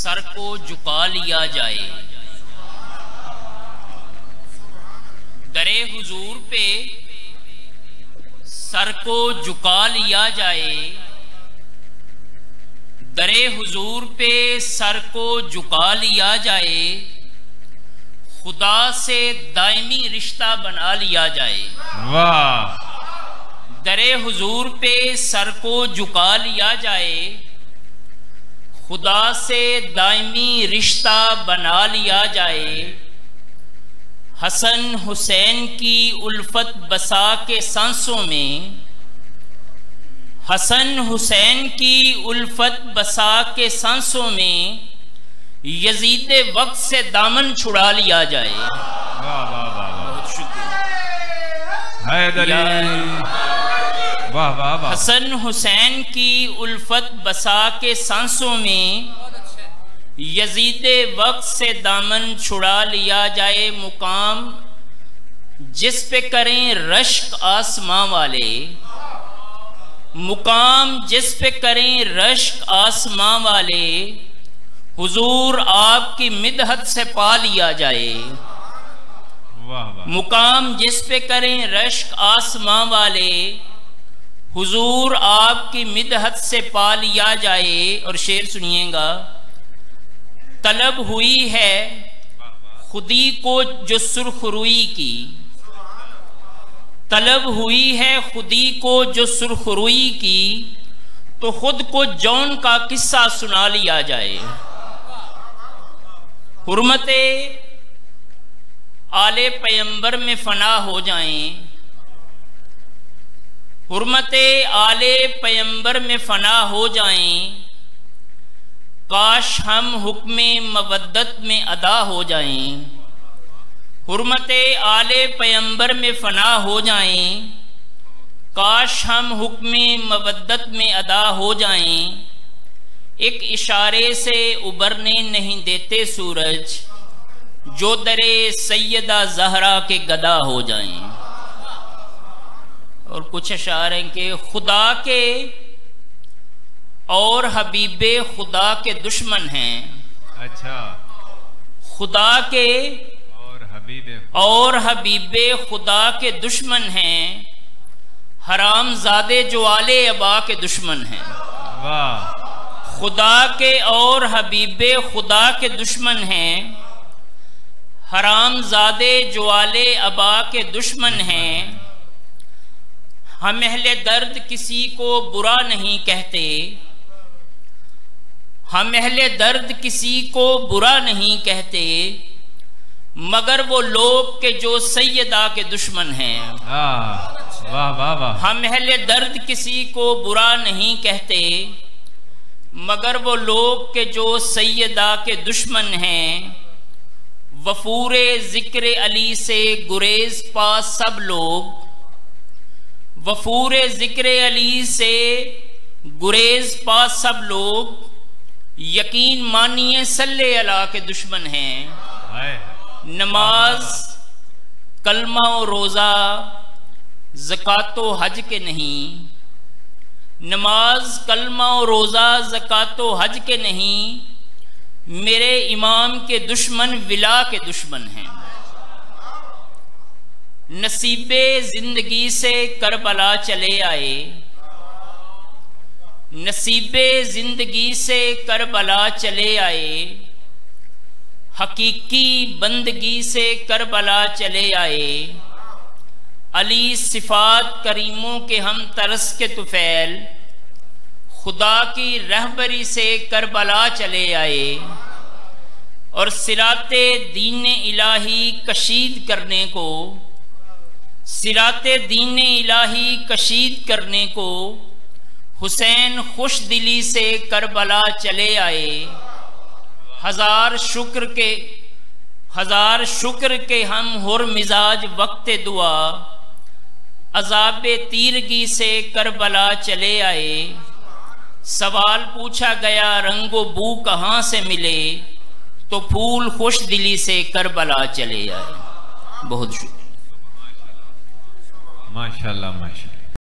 Sir को झुका लिया जाए। दरे हुजूर पे सर को झुका लिया जाए। दरे हुजूर पे सर को झुका लिया जाए। खुदा से दायमी रिश्ता बना लिया जाए। वाह। दरे हुजूर पे सर को झुका लिया जाए। खुदा से दायमी रिश्ता बना लिया जाए। हसन हुसैन की उल्फत बसा के सांसों में, हसन हुसैन की उल्फत बसा के सांसों में यजीद वक्त से दामन छुड़ा लिया जाए। वाह वाह वाह, बहुत शुक्रिया। हैदरी। वाह वाह वाह। हसन हुसैन की उल्फत बसा के सांसों में यजीद वक्त से दामन छुड़ा लिया जाए। मुकाम जिस पे करें रश्क आसमां वाले, मुकाम जिस पे करें रश्क आसमां वाले, हुजूर आपकी मिदहत से पा लिया जाए। वाह वाह। मुकाम जिस पे करें रश्क आसमां वाले, हुजूर आपकी मिदहत से पा लिया जाए। और शेर सुनिएगा। तलब हुई है खुदी को जो सुर्खरुई की, तलब हुई है खुदी को जो सुर्खरुई की, तो खुद को जौन का किस्सा सुना लिया जाए। हुर्मते आले पैगंबर में फना हो जाएं, हुर्मते आले पैगंबर में फना हो जाएं। काश हम हुक्मे मवद्दत में अदा हो जाएं। हुर्मते आले पैगंबर में फना हो जाएं। काश हम हुक्मे मवद्दत में अदा हो जाएं। एक इशारे से उबरने नहीं देते सूरज, जो दरे सैयदा ज़हरा के गदा हो जाएं। और कुछ इशारे के खुदा के और हबीबे खुदा के दुश्मन हैं। अच्छा। खुदा के और हबीबे खुदा के दुश्मन हैं। हरामजादे जो आले अबा के दुश्मन हैं। वाह। खुदा के और हबीबे खुदा के दुश्मन हैं। हरामजादे जो आले अबा के दुश्मन हैं। हम अहले दर्द किसी को बुरा नहीं कहते, हम अहले दर्द किसी को बुरा नहीं कहते, मगर वो लोग के जो सैयदा के दुश्मन हैं। वाह वाह वाह। हम अहले दर्द किसी को बुरा नहीं कहते, मगर वो लोग के जो सैयदा के दुश्मन हैं। वफूरे जिक्र अली से गुरेज पा सब लोग, वफूरे जिक्र अली से गुरेज पा सब लोग, यकीन मानिए सल्ले अला के दुश्मन हैं। नमाज कलमा और रोज़ा ज़कातो हज के नहीं, नमाज कलमा और रोज़ा ज़कातो हज के नहीं, मेरे इमाम के दुश्मन विला के दुश्मन हैं। नसीबे जिंदगी से करबला चले आए, नसीबे जिंदगी से करबला चले आए, हकीकी बंदगी से करबला चले आए। अली सिफात करीमों के हम तरस के तुफैल, खुदा की रहबरी से करबला चले आए। और सिराते दीन इलाही कशीद करने को, सिराते दीन इलाही कशीद करने को, हुसैन खुश दिली से करबला चले आए। हजार शुक्र के हम हुर मिजाज वक्त दुआ, अज़ाबे तीरगी से करबला चले आए। सवाल पूछा गया रंगो बू कहाँ से मिले, तो फूल खुश दिली से करबला चले आए। बहुत शुक्रिया। माशाल्लाह माशाल्लाह।